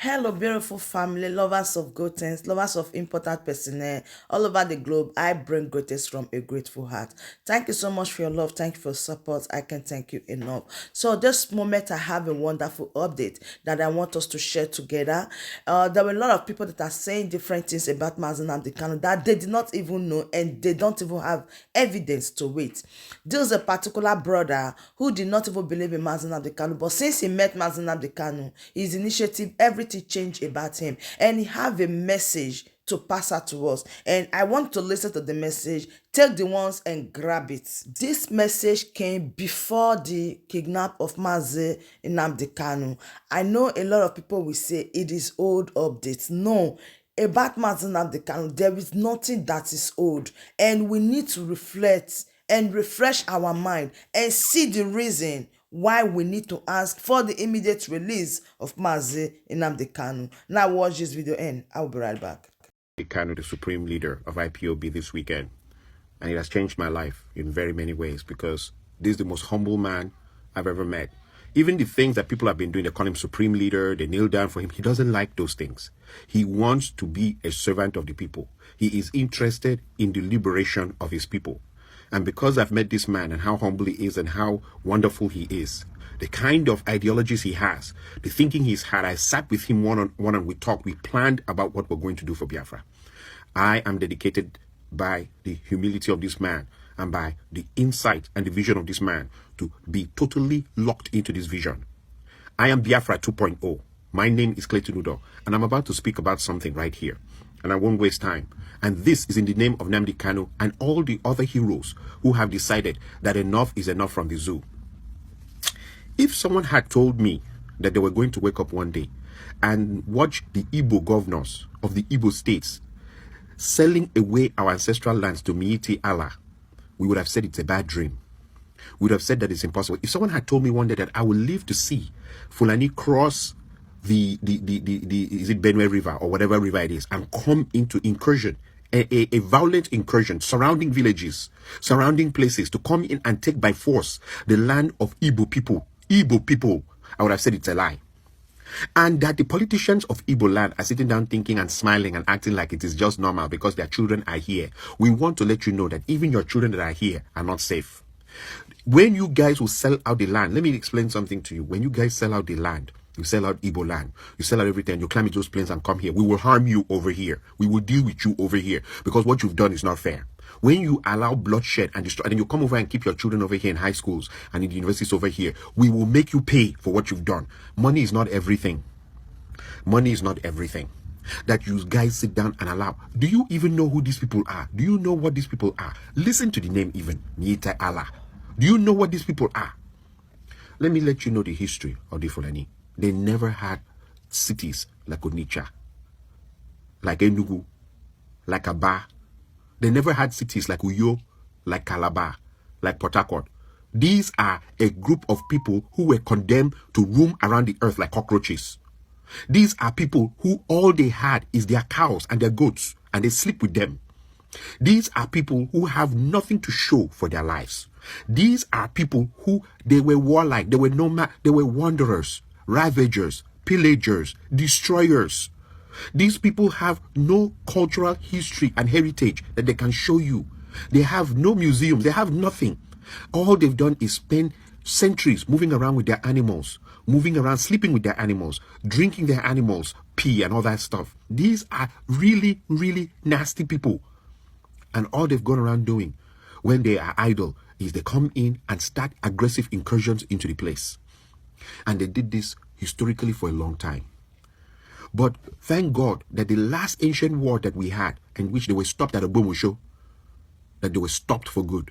Hello, beautiful family, lovers of good things, lovers of important personnel all over the globe. I bring greatest from a grateful heart. Thank you so much for your love. Thank you for your support. I can't thank you enough. So, this moment, I have a wonderful update that I want us to share together. There were a lot of people that are saying different things about Nnamdi Kanu that they did not even know and they don't even have evidence to it. There's a particular brother who did not even believe in Nnamdi Kanu, but since he met Nnamdi Kanu, his initiative, everything changed about him, and he have a message to pass out to us. And I want to listen to the message. Take the ones and grab it. This message came before the kidnap of Mazi Nnamdi Kanu. I know a lot of people will say it is old updates. No, about Mazi Nnamdi Kanu, there is nothing that is old, and we need to reflect and refresh our mind and see the reason why we need to ask for the immediate release of Mazi Nnamdi Kanu. Now watch this video and I'll be right back. Kanu, the supreme leader of IPOB this weekend, and it has changed my life in very many ways because this is the most humble man I've ever met. Even the things that people have been doing, they call him supreme leader, they kneel down for him. He doesn't like those things. He wants to be a servant of the people. He is interested in the liberation of his people. And because I've met this man and how humble he is and how wonderful he is, the kind of ideologies he has, the thinking he's had, I sat with him one-on-one and we talked. We planned about what we're going to do for Biafra. I am dedicated by the humility of this man and by the insight and the vision of this man to be totally locked into this vision. I am Biafra 2.0. My name is Clayton Udoh, and I'm about to speak about something right here. And I won't waste time. And this is in the name of Nnamdi Kanu and all the other heroes who have decided that enough is enough from the zoo. If someone had told me that they were going to wake up one day and watch the Igbo governors of the Igbo states selling away our ancestral lands to Miiti Allah, we would have said it's a bad dream. We would have said that it's impossible. If someone had told me one day that I will live to see Fulani cross the is it Benue River or whatever river it is and come into incursion, a violent incursion, surrounding villages, surrounding places, to come in and take by force the land of Igbo people, I would have said it's a lie. And that the politicians of Igbo land are sitting down thinking and smiling and acting like it is just normal because their children are here. We want to let you know that even your children that are here are not safe. When you guys will sell out the land, let me explain something to you. When you guys sell out the land, you sell out Igbo land, you sell out everything, you climb into those planes and come here, we will harm you over here. We will deal with you over here because what you've done is not fair. When you allow bloodshed and destroy, and then you come over and keep your children over here in high schools and in the universities over here, we will make you pay for what you've done. Money is not everything. Money is not everything. That you guys sit down and allow. Do you even know who these people are? Do you know what these people are? Listen to the name even, Miiti Allah. Do you know what these people are? Let me let you know the history of the Fulani. They never had cities like Onitsha, like Enugu, like Aba. They never had cities like Uyo, like Calabar, like Port Harcourt. These are a group of people who were condemned to roam around the earth like cockroaches. These are people who all they had is their cows and their goats, and they sleep with them. These are people who have nothing to show for their lives. These are people who, they were warlike, they were nomad, they were wanderers, ravagers, pillagers, destroyers. These people have no cultural history and heritage that they can show you. They have no museums, they have nothing. All they've done is spend centuries moving around with their animals, moving around, sleeping with their animals, drinking their animals' pee and all that stuff. These are really, really nasty people. And all they've gone around doing when they are idle is they come in and start aggressive incursions into the place. And they did this historically for a long time. But thank God that the last ancient war that we had, in which they were stopped at Obomusho, that they were stopped for good.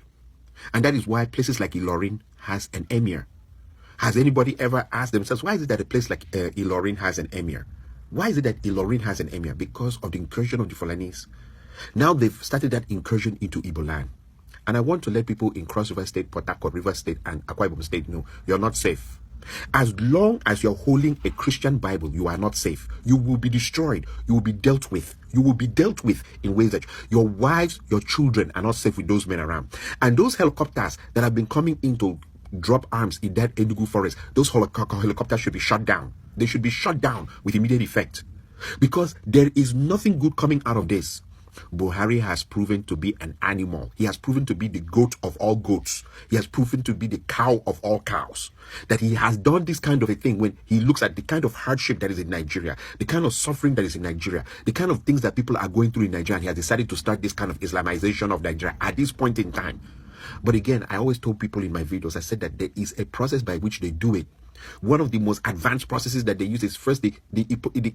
And that is why places like Ilorin has an emir. Has anybody ever asked themselves, why is it that a place like Ilorin has an emir? Why is it that Ilorin has an emir? Because of the incursion of the Fulanese. Now they've started that incursion into Igbo land. And I want to let people in Cross River State, Port Harcourt, River State, and Akwa Ibom State know you're not safe. As long as you're holding a Christian Bible, you are not safe. You will be destroyed. You will be dealt with. You will be dealt with in ways that your wives, your children are not safe with those men around. And those helicopters that have been coming in to drop arms in that Enugu forest, those helicopters should be shut down. They should be shut down with immediate effect. Because there is nothing good coming out of this. Buhari has proven to be an animal. He has proven to be the goat of all goats. He has proven to be the cow of all cows. That he has done this kind of a thing when he looks at the kind of hardship that is in Nigeria, the kind of suffering that is in Nigeria, the kind of things that people are going through in Nigeria. And he has decided to start this kind of Islamization of Nigeria at this point in time. But again, I always told people in my videos, I said that there is a process by which they do it. One of the most advanced processes that they use is first the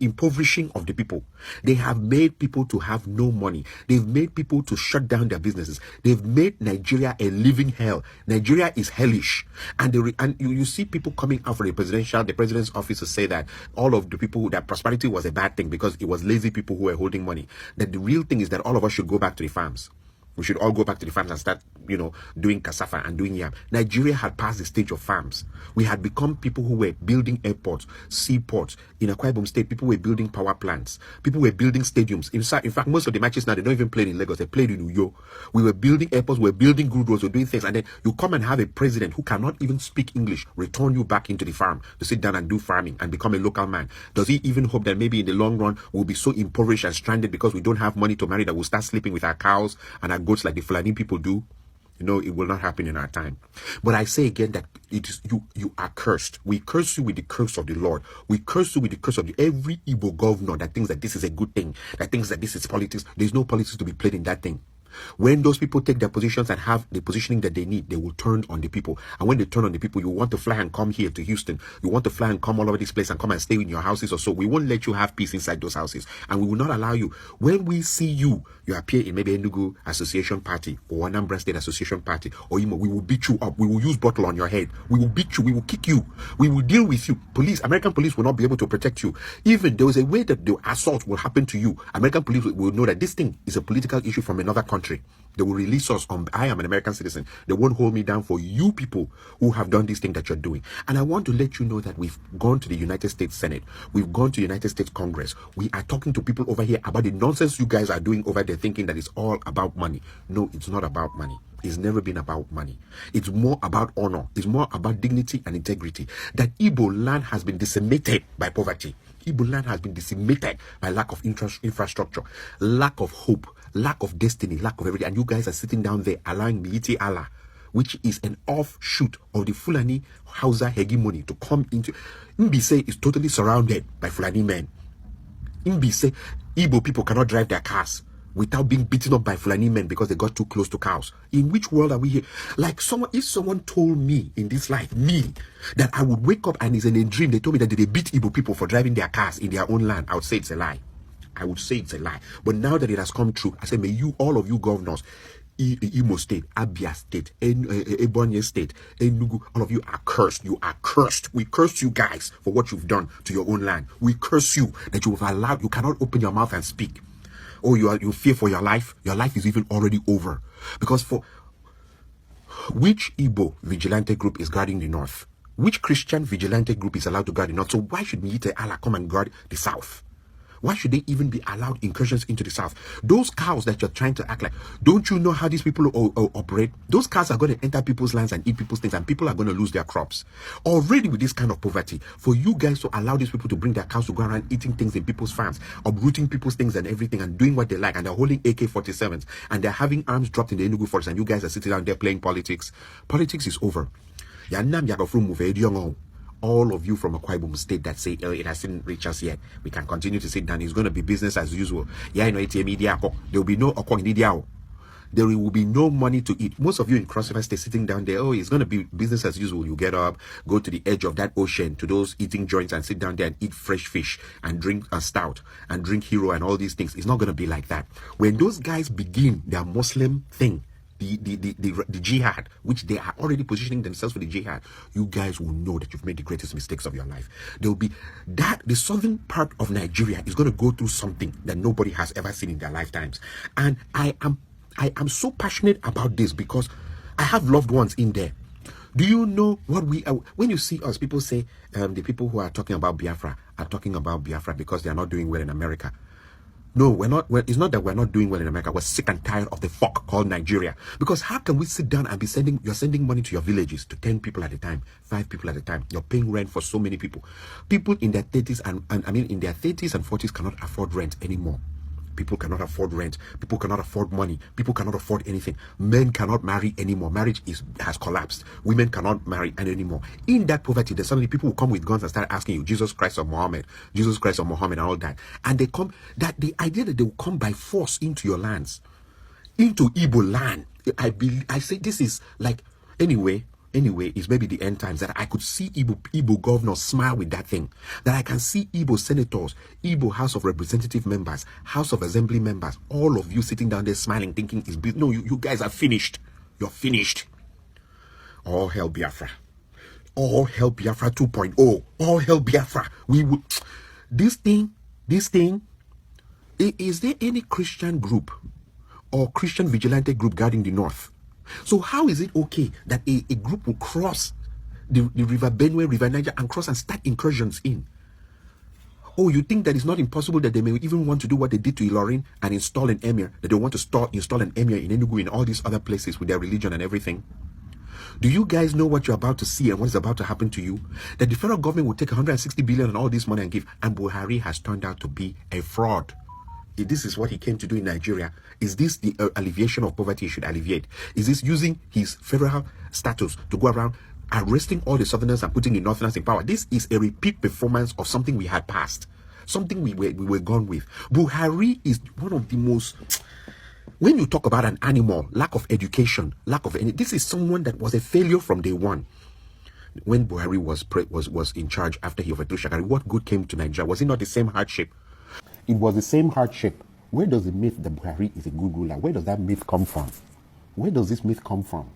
impoverishing of the people. They have made people to have no money. They've made people to shut down their businesses. They've made Nigeria a living hell. Nigeria is hellish. And you see people coming out from the president's office to say that all of the people, that prosperity was a bad thing because it was lazy people who were holding money. That the real thing is that all of us should go back to the farms. We should all go back to the farms and start, doing cassava and doing yam. Nigeria had passed the stage of farms. We had become people who were building airports, seaports. In Akwa Ibom State, people were building power plants. People were building stadiums. In fact, most of the matches now, they don't even play in Lagos. They played in Udoh. We were building airports. We were building good roads. We were doing things. And then you come and have a president who cannot even speak English, return you back into the farm to sit down and do farming and become a local man. Does he even hope that maybe in the long run, we'll be so impoverished and stranded because we don't have money to marry that we'll start sleeping with our cows and our goats like the Fulani people do? It will not happen in our time. But I say again that it is you are cursed. We curse you with the curse of the Lord. We curse you with the curse of every Igbo governor that thinks that this is a good thing, that thinks that this is politics. There's no politics to be played in that thing. When those people take their positions and have the positioning that they need, they will turn on the people. And when they turn on the people, you want to fly and come here to Houston. You want to fly and come all over this place and come and stay in your houses or so. We won't let you have peace inside those houses. And we will not allow you. When we see you appear in maybe Enugu Association Party or Anambra State Association Party or Imo, we will beat you up. We will use bottle on your head. We will beat you. We will kick you. We will deal with you. American police will not be able to protect you. Even there is a way that the assault will happen to you. American police will know that this thing is a political issue from another country. They will release us I am an American citizen. They won't hold me down for you people who have done this thing that you're doing. And I want to let you know that we've gone to the United States Senate. We've gone to the United States Congress. We are talking to people over here about the nonsense you guys are doing over there, thinking that it's all about money. No, it's not about money. It's never been about money. It's more about honor. It's more about dignity and integrity. That Igbo land has been decimated by poverty. Igbo land has been decimated by lack of infrastructure, lack of hope, lack of destiny, lack of everything. And you guys are sitting down there allowing Miiti Allah, which is an offshoot of the Fulani Hausa hegemony, to come into. Mbise is totally surrounded by Fulani men. Mbise, Igbo people cannot drive their cars without being beaten up by Fulani men because they got too close to cows. In which world are we here? Like if someone told me in this life, that I would wake up and it's in a dream, they told me that they beat Igbo people for driving their cars in their own land, I would say it's a lie. I would say it's a lie. But now that it has come true, I say, may you, all of you governors, Imo State, Abia State, Ebonyi State, Enugu, all of you are cursed. You are cursed. We curse you guys for what you've done to your own land. We curse you that you have allowed, you cannot open your mouth and speak. Oh, you fear for your life. Your life is even already over. Because for which Igbo vigilante group is guarding the north? Which Christian vigilante group is allowed to guard the north? So why should Miite Allah come and guard the south? Why should they even be allowed incursions into the south? Those cows that you're trying to act like, don't you know how these people operate? Those cows are going to enter people's lands and eat people's things, and people are going to lose their crops. Already with this kind of poverty, for you guys to allow these people to bring their cows to go around eating things in people's farms, uprooting people's things and everything, and doing what they like, and they're holding AK-47s, and they're having arms dropped in the Enugu forest, and you guys are sitting down there playing politics. Politics is over. All of you from Akwa Ibom State that say, oh, it hasn't reached us yet, we can continue to sit down. It's going to be business as usual. There will be no Okong. There will be no money to eat. Most of you in Cross River State sitting down there, oh, it's going to be business as usual. You get up, go to the edge of that ocean, to those eating joints, and sit down there and eat fresh fish and drink a stout and drink hero and all these things. It's not going to be like that. When those guys begin their Muslim thing, the jihad, which they are already positioning themselves for the jihad, you guys will know that you've made the greatest mistakes of your life. There will be that the southern part of Nigeria is going to go through something that nobody has ever seen in their lifetimes. And I am so passionate about this because I have loved ones in there. Do you know what we are? When you see us, people say the people who are talking about Biafra are talking about Biafra because they are not doing well in America. No, it's not that we're not doing well in America. We're sick and tired of the fuck called Nigeria. Because how can we sit down and you're sending money to your villages to 10 people at a time, 5 people at a time. You're paying rent for so many people. People in their 30s and I mean in their 30s and 40s cannot afford rent anymore. People cannot afford rent. People cannot afford money. People cannot afford anything. Men cannot marry anymore. Marriage has collapsed. Women cannot marry anymore. In that poverty, then suddenly people will come with guns and start asking you, Jesus Christ or Muhammad, Jesus Christ or Muhammad, and all that. And they come, that the idea that they will come by force into your lands, into Igbo land. I say this is like, anyway, it's maybe the end times that I could see Igbo governors smile with that thing. That I can see Igbo senators, Igbo House of Representative members, House of Assembly members, all of you sitting down there smiling, thinking, no, you guys are finished. You're finished. All hell Biafra. All hell Biafra 2.0. All hell Biafra. We would, this thing, is there any Christian group or Christian vigilante group guarding the north? So how is it okay that a group will cross the River Benue, River Niger, and cross and start incursions in? Oh, you think that it's not impossible that they may even want to do what they did to Ilorin and install an emir, that they want to install an emir in Enugu, in all these other places with their religion and everything? Do you guys know what you're about to see and what is about to happen to you? That the federal government will take 160 billion and all this money and give, and Buhari has turned out to be a fraud. This is what he came to do in Nigeria. Is this the alleviation of poverty he should alleviate? Is this using his federal status to go around arresting all the Southerners and putting the Northerners in power? This is a repeat performance of something we had passed, something we were gone with. Buhari is one of the most... When you talk about an animal, lack of education, this is someone that was a failure from day one. When Buhari was in charge after he overthrew Shagari, what good came to Nigeria? Was it not the same hardship? It was the same hardship. Where does the myth that Buhari is a good ruler, where does that myth come from? Where does this myth come from?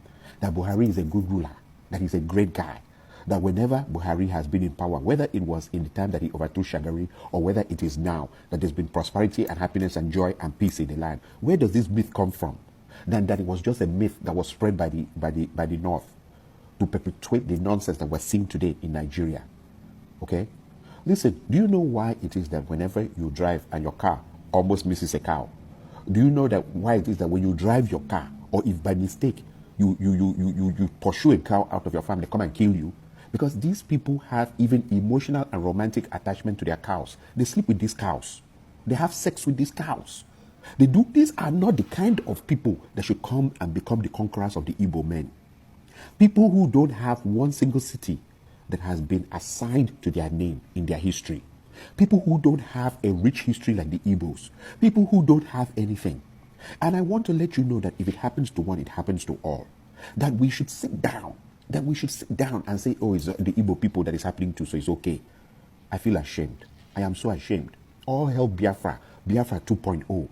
That Buhari is a good ruler, that he's a great guy, that whenever Buhari has been in power, whether it was in the time that he overthrew Shagari or whether it is now, that there's been prosperity and happiness and joy and peace in the land. Where does this myth come from? Than that it was just a myth that was spread by the North to perpetuate the nonsense that we're seeing today in Nigeria. Okay? Listen, do you know why it is that whenever you drive and your car almost misses a cow? Do you know that why it is that when you drive your car, or if by mistake you pursue a cow out of your farm, they come and kill you? Because these people have even emotional and romantic attachment to their cows. They sleep with these cows. They have sex with these cows. These are not the kind of people that should come and become the conquerors of the Igbo men. People who don't have one single city that has been assigned to their name in their history. People who don't have a rich history like the Igbos. People who don't have anything. And I want to let you know that if it happens to one, it happens to all. That we should sit down. And say, oh, it's the Igbo people that is happening to, so it's okay. I feel ashamed. I am so ashamed. All hell Biafra, Biafra 2.0.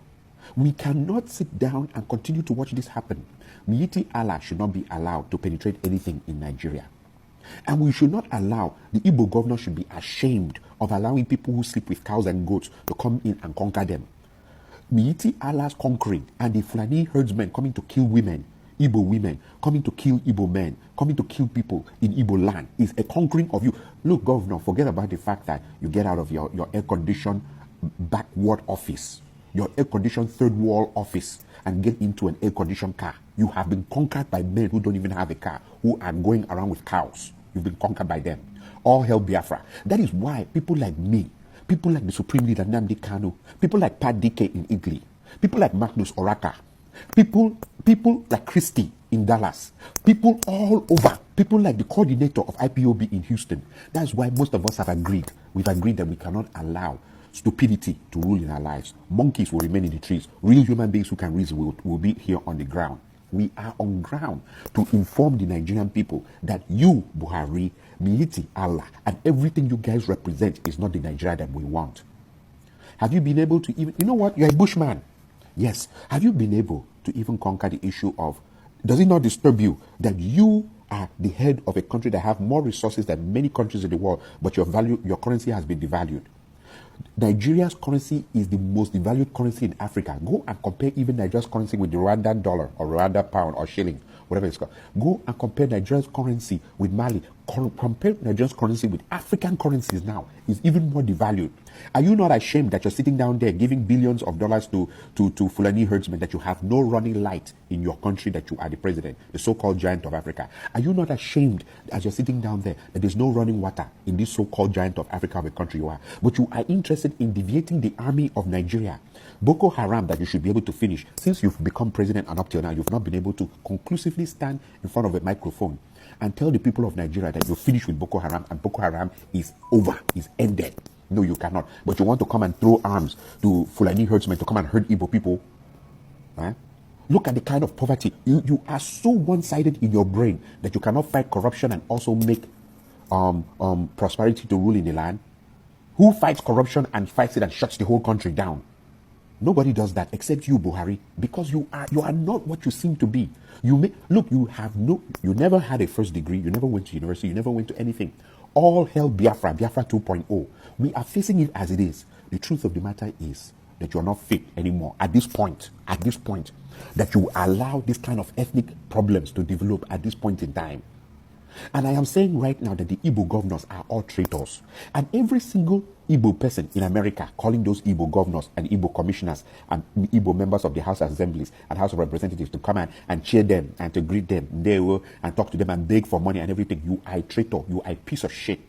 We cannot sit down and continue to watch this happen. Mighty Allah should not be allowed to penetrate anything in Nigeria. And we should not allow, the Igbo governor should be ashamed of allowing people who sleep with cows and goats to come in and conquer them. Mighty Allah's conquering and the Fulani herdsmen coming to kill women, Igbo women, coming to kill Igbo men, coming to kill people in Igbo land is a conquering of you. Look, governor, forget about the fact that you get out of your air-conditioned backward office, your air-conditioned third wall office, and get into an air-conditioned car. You have been conquered by men who don't even have a car, who are going around with cows. You've been conquered by them. All hell Biafra. That is why people like me, people like the Supreme Leader Nnamdi Kanu, people like Pat Dike in Italy, people like Magnus Oraka, people like Christy in Dallas, people all over, people like the coordinator of IPOB in Houston. That's why most of us have agreed. We've agreed that we cannot allow stupidity to rule in our lives. Monkeys will remain in the trees. Real human beings who can reason will be here on the ground. We are on ground to inform the Nigerian people that you, Buhari, Mighty Allah, and everything you guys represent is not the Nigeria that we want. Have you been able to even, you know what, you're a bushman. Yes. Have you been able to even conquer the issue of, does it not disturb you that you are the head of a country that have more resources than many countries in the world, but your currency has been devalued? Nigeria's currency is the most devalued currency in Africa. Go and compare even Nigeria's currency with the Rwandan dollar or Rwanda pound or shilling. whatever it's called. Go and compare Nigeria's currency with Mali. Compare Nigeria's currency with African currencies now. It's even more devalued. Are you not ashamed that you're sitting down there giving billions of dollars to Fulani herdsmen, that you have no running light in your country, that you are the president, the so-called giant of Africa? Are you not ashamed as you're sitting down there that there's no running water in this so-called giant of Africa of a country you are? But you are interested in deviating the army of Nigeria. Boko Haram, that you should be able to finish. Since you've become president and up till now, you've not been able to conclusively stand in front of a microphone and tell the people of Nigeria that you're finished with Boko Haram and Boko Haram is over, is ended. No, you cannot. But you want to come and throw arms to Fulani herdsmen to come and hurt Igbo people. Right? Look at the kind of poverty. You are so one-sided in your brain that you cannot fight corruption and also make prosperity to rule in the land. Who fights corruption and fights it and shuts the whole country down? Nobody does that except you, Buhari, because you are not what you seem to be. You never had a first degree, you never went to university, you never went to anything. All hell Biafra 2.0. We are facing it as it is. The truth of the matter is that you are not fit anymore at this point, that you allow this kind of ethnic problems to develop at this point in time. And I am saying right now that the Igbo governors are all traitors. And every single Igbo person in America calling those Igbo governors and Igbo commissioners and Igbo members of the House of Assemblies and House of Representatives to come and cheer them and to greet them, and talk to them and beg for money and everything. You are a traitor. You are a piece of shit.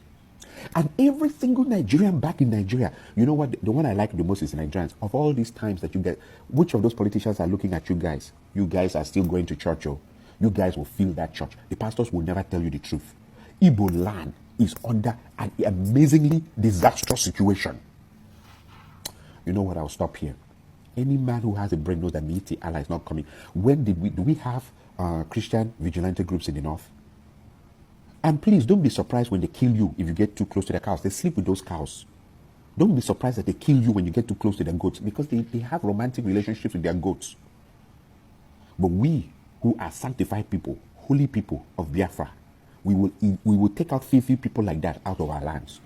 And every single Nigerian back in Nigeria, you know what? The one I like the most is Nigerians. Of all these times that you get, which of those politicians are looking at you guys? You guys are still going to church, oh. You guys will feel that church. The pastors will never tell you the truth. Igbo land is under an amazingly disastrous situation. You know what? I'll stop here. Any man who has a brain knows that Miiti Allah is not coming. When do we have Christian vigilante groups in the north? And please don't be surprised when they kill you if you get too close to the cows. They sleep with those cows. Don't be surprised that they kill you when you get too close to their goats, because they have romantic relationships with their goats. But we who are sanctified people, holy people of Biafra, we will take out filthy people like that out of our lands.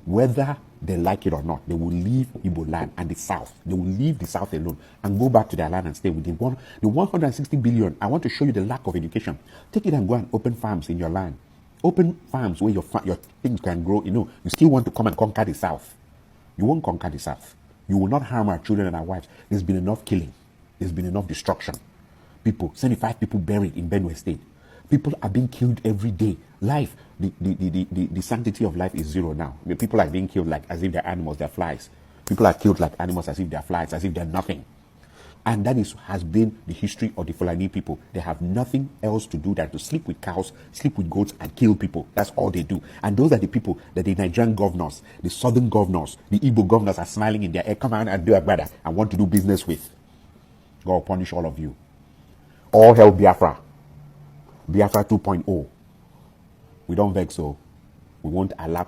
Whether they like it or not, they will leave Igbo land and the South. They will leave the South alone and go back to their land and stay with the 160 billion. I want to show you the lack of education. Take it and go and open farms in your land. Open farms where your things can grow. You still want to come and conquer the South. You won't conquer the South. You will not harm our children and our wives. There's been enough killing. There's been enough destruction. 75 people buried in Benue State. People are being killed every day. Life, the sanctity of life is zero now. People are being killed like as if they're animals, they're flies. People are killed like animals as if they're flies, as if they're nothing. And that has been the history of the Fulani people. They have nothing else to do than to sleep with cows, sleep with goats, and kill people. That's all they do. And those are the people that the Nigerian governors, the southern governors, the Igbo governors are smiling in their ear, come on and do a brother, and want to do business with. God will punish all of you. All hell Biafra. Biafra 2.0. We don't vex, so we won't allow.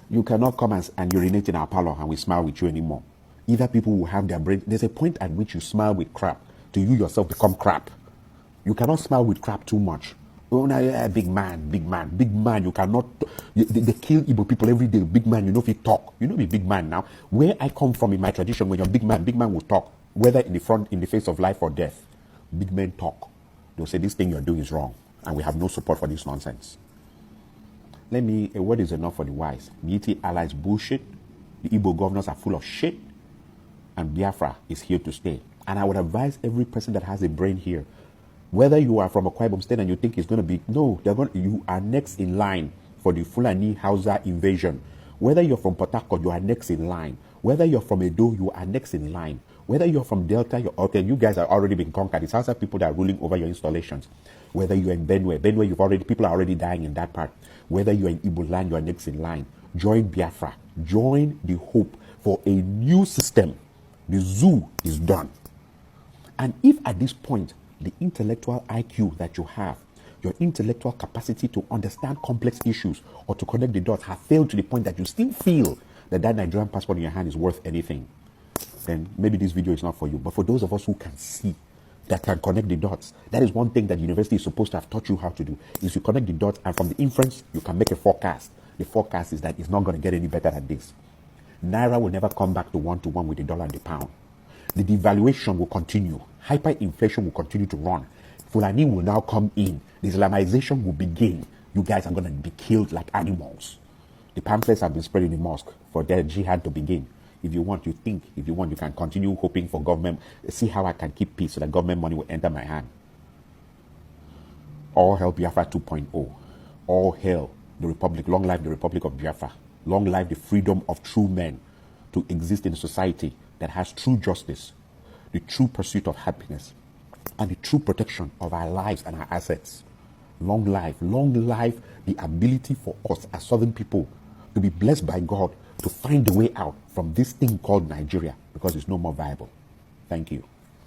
You cannot come and urinate in our parlor and we smile with you anymore. Either people will have their brain. There's a point at which you smile with crap till you yourself become crap. You cannot smile with crap too much. Oh, no, yeah, big man. You cannot. They kill Igbo people every day. Big man, if you talk. You know, be big man now. Where I come from in my tradition, when you're big man will talk, whether in the face of life or death. Big men talk. They'll say this thing you're doing is wrong, and we have no support for this nonsense. A word is enough for the wise. Miiti Allah is bullshit. The Igbo governors are full of shit, and Biafra is here to stay. And I would advise every person that has a brain here, whether you are from a Akwa Ibom state and you think it's going to be, no, you are next in line for the Fulani Hausa invasion. Whether you're from Port Harcourt, you are next in line. Whether you're from Udoh, you are next in line. Whether you're from Delta, you guys have already been conquered. It's Hausa people that are ruling over your installations. Whether you're in Benue, people are already dying in that part. Whether you're in Igbo land, you are next in line. Join Biafra. Join the hope for a new system. The zoo is done. And if at this point, the intellectual IQ that you have, your intellectual capacity to understand complex issues or to connect the dots have failed to the point that you still feel that Nigerian passport in your hand is worth anything, then maybe this video is not for you. But for those of us who can see, that can connect the dots, that is one thing that university is supposed to have taught you how to do, is you connect the dots, and from the inference, you can make a forecast. The forecast is that it's not going to get any better than this. Naira will never come back to 1-to-1 with the dollar and the pound. The devaluation will continue. Hyperinflation will continue to run. Fulani will now come in. The Islamization will begin. You guys are going to be killed like animals. The pamphlets have been spread in the mosque for their jihad to begin. If you want, you think. If you want, you can continue hoping for government. See how I can keep peace so that government money will enter my hand. All hell Biafra 2.0. All hail the Republic. Long life the Republic of Biafra. Long life the freedom of true men to exist in a society that has true justice, the true pursuit of happiness, and the true protection of our lives and our assets. Long life the ability for us as Southern people to be blessed by God to find a way out from this thing called Nigeria because it's no more viable. Thank you.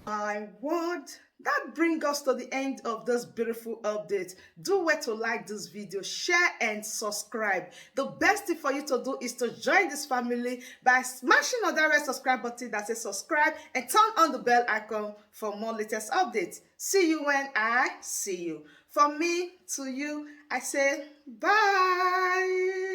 My word, that brings us to the end of this beautiful update. Do wait to like this video, share and subscribe. The best thing for you to do is to join this family by smashing on that red subscribe button that says subscribe and turn on the bell icon for more latest updates. See you when I see you. From me to you, I say bye.